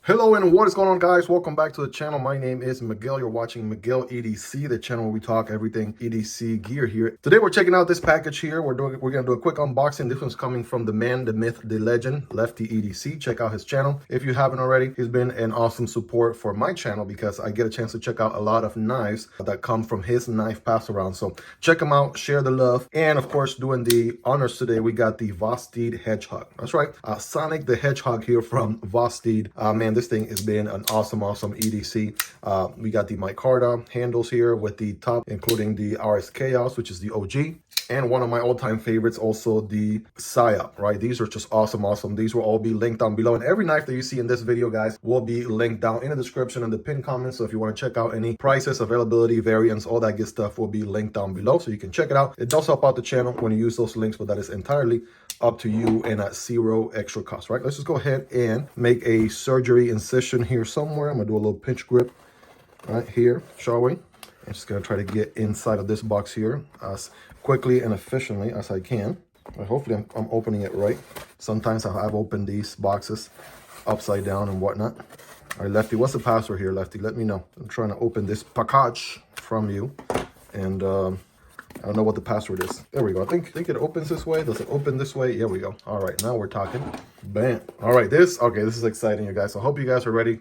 Hello and what is going on, guys? Welcome back to the channel. My name is Miguel. You're watching Miguel EDC, the channel where we talk everything EDC gear here. Today we're checking out this package here. We're gonna do a quick unboxing. This one's coming from the man, the myth, the legend, Lefty EDC. Check out his channel if you haven't already. He's been an awesome support for my channel because I get a chance to check out a lot of knives that come from his knife pass around. So check him out, share the love, and of course, doing the honors today, we got the Vosteed Hedgehog. That's right, Sonic the Hedgehog here from Vosteed. Man, this thing has been an awesome EDC. We got the micarta handles here with the top, including the RSKAOS, which is the OG. And one of my all-time favorites, also the Psyop, right? These are just awesome. These will all be linked down below. And every knife that you see in this video, guys, will be linked down in the description and the pinned comments. So if you want to check out any prices, availability, variants, all that good stuff will be linked down below. So you can check it out. It does help out the channel when you use those links, but that is entirely up to you and at zero extra cost, right? Let's just go ahead and make a surgery incision here somewhere. I'm going to do a little pinch grip right here, shall we? I'm just going to try to get inside of this box here as quickly and efficiently as I can. Hopefully I'm opening it right. Sometimes I've opened these boxes upside down and whatnot. All right, Lefty, what's the password here, Lefty? Let me know. I'm trying to open this package from you. And I don't know what the password is. There we go. I think it opens this way. Does it open this way? Here we go. All right, now we're talking. Bam. All right, this is exciting, you guys. So I hope you guys are ready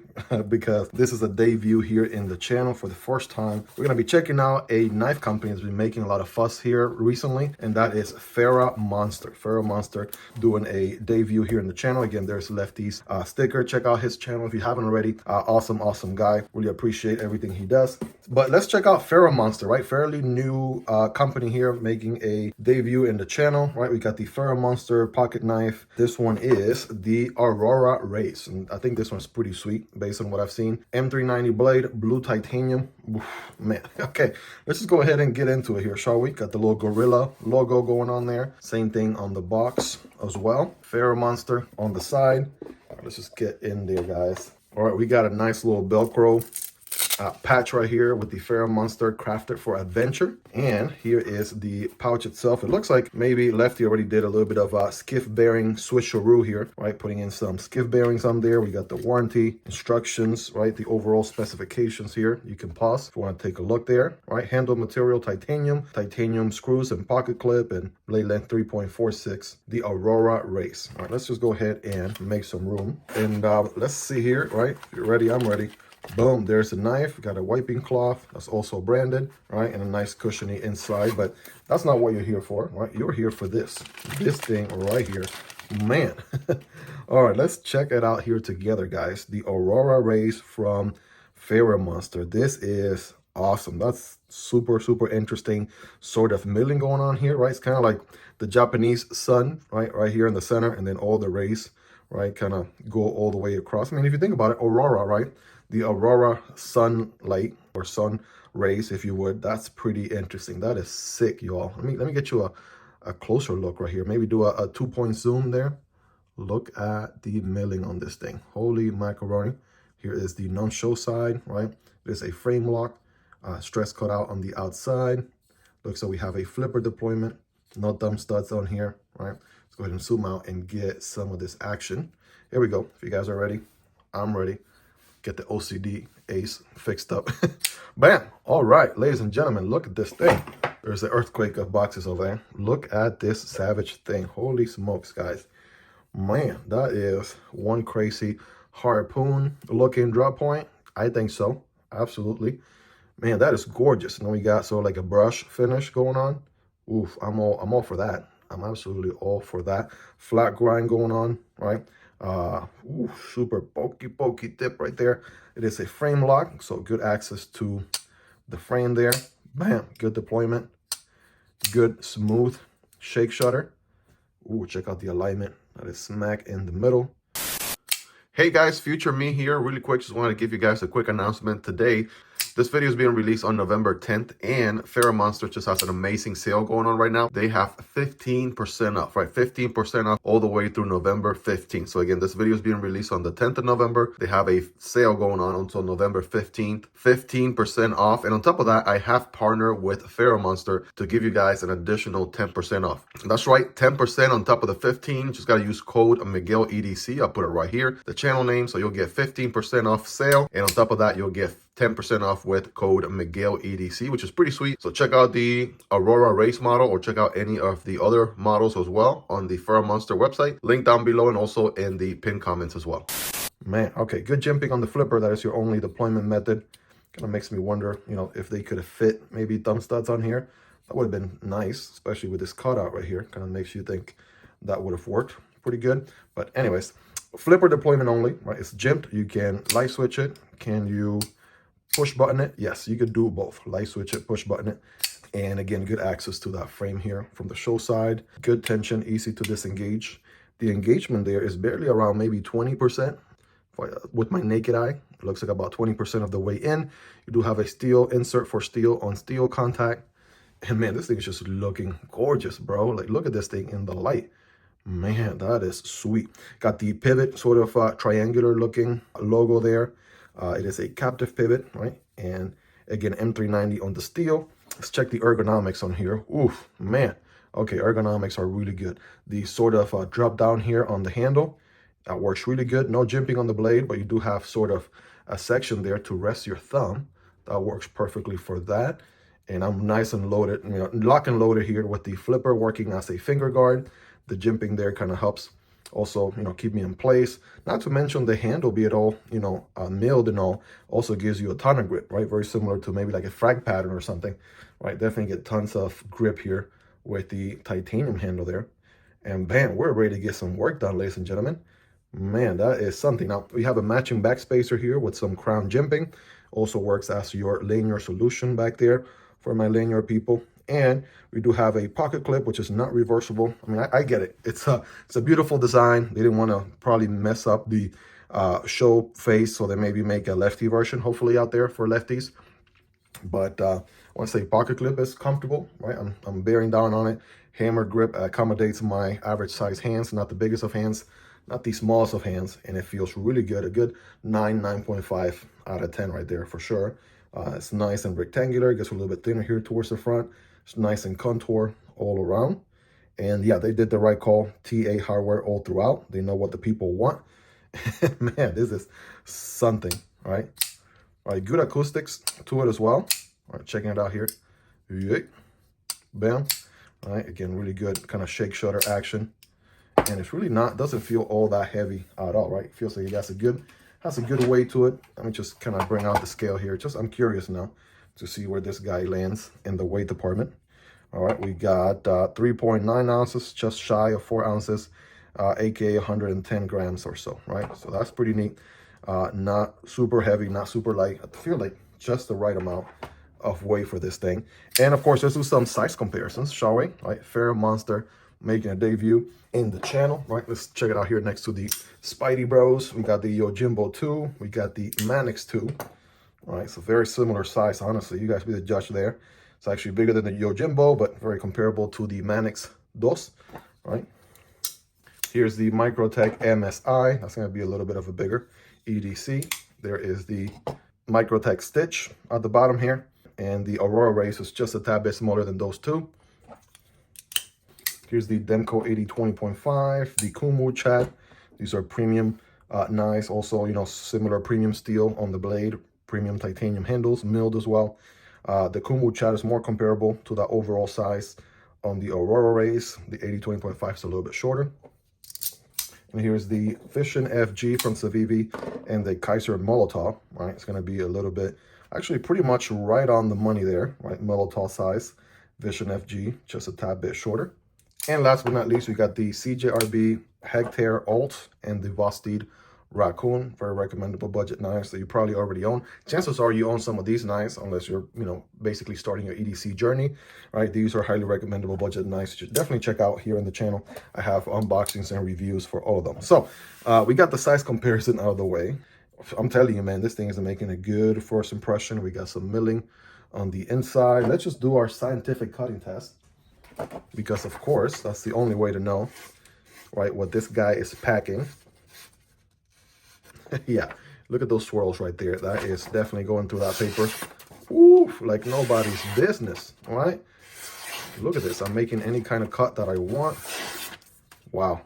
because this is a debut here in the channel for the first time. We're going to be checking out a knife company that's been making a lot of fuss here recently, and that is Ferramonster. Ferramonster doing a debut here in the channel. Again, there's Lefty's sticker. Check out his channel if you haven't already. Awesome guy. Really appreciate everything he does. But let's check out Ferramonster, right? Fairly new company here making a debut in the channel, right? We got the Ferramonster pocket knife. This one is the Aurora race, and I think this one's pretty sweet based on what I've seen. M390 blade, blue titanium. Oof, man. Okay, let's just go ahead and get into it here, shall we? Got the little gorilla logo going on there. Same thing on the box as well. Ferramonster on the side. All right, let's just get in there, guys. All right, we got a nice little Velcro patch right here with the Ferramonster crafted for adventure. And here is the pouch itself. It looks like maybe Lefty already did a little bit of skiff bearing switcheroo here, right? Putting in some skiff bearings on there. We got the warranty instructions, right? The overall specifications here. You can pause if you want to take a look there, right? Handle material titanium screws and pocket clip, and blade length 3.46. The Aurora race. All right, let's just go ahead and make some room. And let's see here, right? If you're ready, I'm ready. Boom, there's the knife. Got a wiping cloth that's also branded, right? And a nice cushiony inside, but that's not what you're here for, right? You're here for this thing right here, man. All right, let's check it out here together, guys. The Aurora race from Ferramonster. This is awesome. That's super interesting sort of milling going on here, right? It's kind of like the Japanese sun, right here in the center, and then all the rays, right, kind of go all the way across. I mean, if you think about it, Aurora, right? The Aurora sunlight or sun rays, if you would. That's pretty interesting. That is sick, y'all. Let me get you a closer look right here. Maybe do a 2-point zoom there. Look at the milling on this thing. Holy macaroni. Here is the non-show side, right? There's a frame lock, stress cut out on the outside. Looks like we have a flipper deployment. No thumb studs on here, right? Let's go ahead and zoom out and get some of this action. Here we go. If you guys are ready, I'm ready. Get the OCD ace fixed up. Bam. All right, ladies and gentlemen, look at this thing. There's an earthquake of boxes over there. Look at this savage thing. Holy smokes, guys. Man, that is one crazy harpoon looking drop point. I think so. Absolutely. Man, that is gorgeous. And then we got sort of like a brush finish going on. Oof, I'm all for that. I'm absolutely all for that. Flat grind going on, right? Super pokey tip right there. It is a frame lock, so good access to the frame there. Bam, good deployment, good smooth shake shutter. Ooh, check out the alignment. That is smack in the middle. Hey guys, future me here. Really quick, just wanted to give you guys a quick announcement today. This video is being released on November 10th, and Ferramonster just has an amazing sale going on right now. They have 15% off, right? 15% off all the way through November 15th. So again, this video is being released on the 10th of November. They have a sale going on until November 15th, 15% off. And on top of that, I have partnered with Ferramonster to give you guys an additional 10% off. That's right, 10% on top of the 15. Just got to use code McGillEDC. I'll put it right here, the channel name. So you'll get 15% off sale. And on top of that, you'll get 10% off with code McGillEDC, which is pretty sweet. So check out the Aurora race model, or check out any of the other models as well on the Ferramonster website. Link down below and also in the pinned comments as well. Man, okay, good jimping on the flipper. That is your only deployment method. Kind of makes me wonder, you know, if they could have fit maybe thumb studs on here. That would have been nice, especially with this cutout right here. Kind of makes you think that would have worked pretty good. But anyways, flipper deployment only, right? It's jimped. You can light switch it. Can you push button it? Yes, you could do both. Light switch it, push button it. And again, good access to that frame here from the show side. Good tension, easy to disengage. The engagement there is barely around maybe 20%. With my naked eye, it looks like about 20% of the way in. You do have a steel insert for steel on steel contact. And man, this thing is just looking gorgeous, bro. Like, look at this thing in the light. Man, that is sweet. Got the pivot, sort of triangular looking logo there. It is a captive pivot, right? And again, M390 on the steel. Let's check the ergonomics on here. Oof, man. Okay, ergonomics are really good. The sort of drop down here on the handle, that works really good. No jimping on the blade, but you do have sort of a section there to rest your thumb. That works perfectly for that. And I'm nice and loaded, you know, lock and loaded here with the flipper working as a finger guard. The jimping there kind of helps also, you know, keep me in place. Not to mention the handle, be it all, you know, milled and all, also gives you a ton of grip, right? Very similar to maybe like a frag pattern or something, right? Definitely get tons of grip here with the titanium handle there. And bam, we're ready to get some work done, ladies and gentlemen. Man, that is something. Now, we have a matching backspacer here with some crown jimping. Also works as your lanyard solution back there for my lanyard people. And we do have a pocket clip, which is not reversible. I mean, I get it. It's a beautiful design. They didn't want to probably mess up the show face, so they maybe make a lefty version, hopefully, out there for lefties. But I want to say pocket clip is comfortable, right? I'm bearing down on it. Hammer grip accommodates my average size hands, not the biggest of hands, not the smallest of hands, and it feels really good. A good 9.5 out of 10 right there for sure. It's nice and rectangular. It gets a little bit thinner here towards the front. It's nice and contour all around. And yeah, they did the right call. TA hardware all throughout. They know what the people want. Man, this is something, right? All right, good acoustics to it as well. All right, checking it out here. Bam. All right, again, really good kind of shake shutter action. And it's really not, doesn't feel all that heavy at all, right? It feels like it has a good weight to it. Let me just kind of bring out the scale here. I'm curious now to see where this guy lands in the weight department. All right, we got 3.9 ounces, just shy of 4 ounces, aka 110 grams or so, right? So that's pretty neat. Not super heavy, not super light. I feel like just the right amount of weight for this thing. And of course, let's do some size comparisons, shall we? All right, Ferramonster making a debut in the channel, right? Let's check it out here next to the Spidey Bros. We got the Yojimbo 2. We got the Manix 2. All right, so very similar size, honestly. You guys be the judge there. It's actually bigger than the Yojimbo, but very comparable to the Manix 2, right? Here's the Microtech MSI. That's going to be a little bit of a bigger EDC. There is the Microtech Stitch at the bottom here. And the Aurora race is just a tad bit smaller than those two. Here's the Demko AD 20.5, the Kunwu Chad. These are premium, nice. Also, you know, similar premium steel on the blade, premium titanium handles, milled as well. The Kunwu Chad is more comparable to the overall size on the Aurora race. The AD 20.5 is a little bit shorter. And here's the Vision FG from Civivi and the Kizer Militaw, right? It's going to be a little bit, actually pretty much right on the money there, right? Militaw size, Vision FG, just a tad bit shorter. And last but not least, we got the CJRB Hectare Alt and the Vosteed Raccoon. Very recommendable budget knives that you probably already own. Chances are you own some of these knives, unless you're, you know, basically starting your EDC journey, right? These are highly recommendable budget knives. You should definitely check out here in the channel. I have unboxings and reviews for all of them. So we got the size comparison out of the way. I'm telling you, man, this thing is making a good first impression. We got some milling on the inside. Let's just do our scientific cutting test, because of course that's the only way to know, right, what this guy is packing. Yeah, look at those swirls right there. That is definitely going through that paper. Ooh, like nobody's business, all right? Look at this. I'm making any kind of cut that I want. Wow.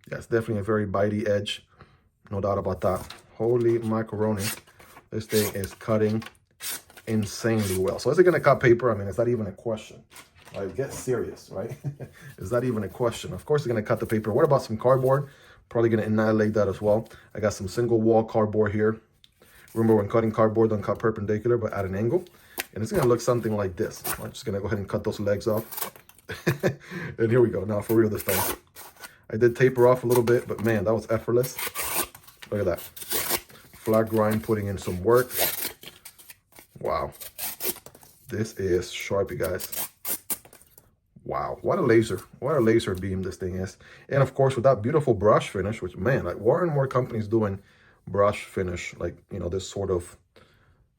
Yeah, it's definitely a very bitey edge. No doubt about that. Holy macaroni. This thing is cutting insanely well. So is it going to cut paper? I mean, is that even a question? Like, get serious, right? Is that even a question? Of course it's going to cut the paper. What about some cardboard? Probably going to annihilate that as well. I got some single wall cardboard here. Remember, when cutting cardboard, don't cut perpendicular, but at an angle. And it's going to look something like this. I'm just going to go ahead and cut those legs off. And here we go. Now, for real this time. I did taper off a little bit, but man, that was effortless. Look at that. Flat grind, putting in some work. Wow. This is sharpie, guys. Wow, what a laser beam this thing is. And of course, with that beautiful brush finish, which, man, like more and more companies doing brush finish, like, you know, this sort of,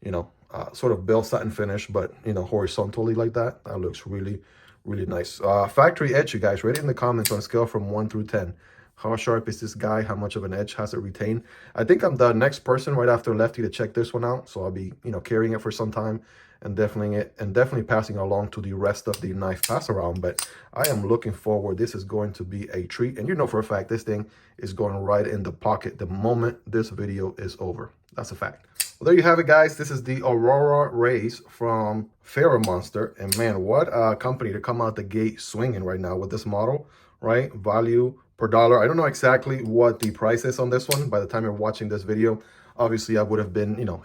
you know, sort of bell satin finish, but, you know, horizontally like that. That looks really, really nice. Factory edge, you guys, rate it in the comments on a scale from 1 through 10. How sharp is this guy? How much of an edge has it retained? I think I'm the next person right after Lefty to check this one out. So I'll be, you know, carrying it for some time and definitely passing along to the rest of the knife pass around. But I am looking forward. This is going to be a treat. And you know for a fact, this thing is going right in the pocket the moment this video is over. That's a fact. Well, there you have it, guys. This is the Aurora race from Ferramonster. And man, what a company to come out the gate swinging right now with this model, right? Value per dollar. I don't know exactly what the price is on this one. By the time you're watching this video, obviously I would have been, you know,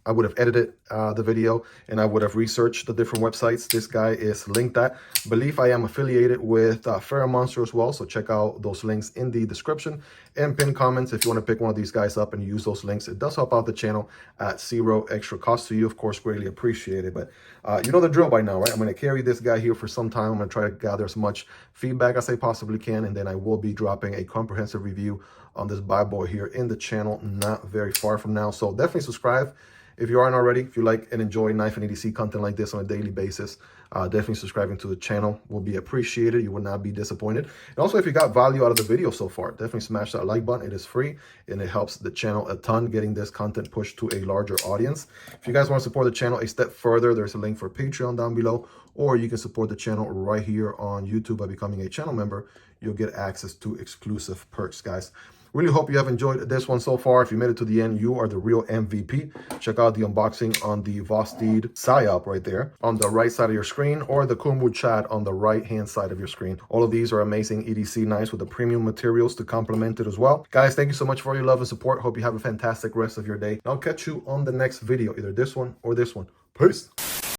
I would have edited the video, and I would have researched the different websites this guy is linked at. I believe I am affiliated with Ferramonster as well, so check out those links in the description and pin comments if you want to pick one of these guys up and use those links. It does help out the channel at zero extra cost to you, of course, greatly appreciated. But you know the drill by now, right? I'm going to carry this guy here for some time. I'm going to try to gather as much feedback as I possibly can, and then I will be dropping a comprehensive review on this bad boy here in the channel not very far from now. So definitely subscribe if you aren't already. If you like and enjoy knife and EDC content like this on a daily basis, definitely subscribing to the channel will be appreciated. You will not be disappointed. And also, if you got value out of the video so far, definitely smash that like button. It is free and it helps the channel a ton, getting this content pushed to a larger audience. If you guys want to support the channel a step further, there's a link for Patreon down below, or you can support the channel right here on YouTube by becoming a channel member. You'll get access to exclusive perks, guys. Really hope you have enjoyed this one so far. If you made it to the end, you are the real MVP. Check out the unboxing on the Vosteed Psyop right there on the right side of your screen, or the Kunwu Chad on the right-hand side of your screen. All of these are amazing EDC knives with the premium materials to complement it as well. Guys, thank you so much for your love and support. Hope you have a fantastic rest of your day. I'll catch you on the next video, either this one or this one. Peace.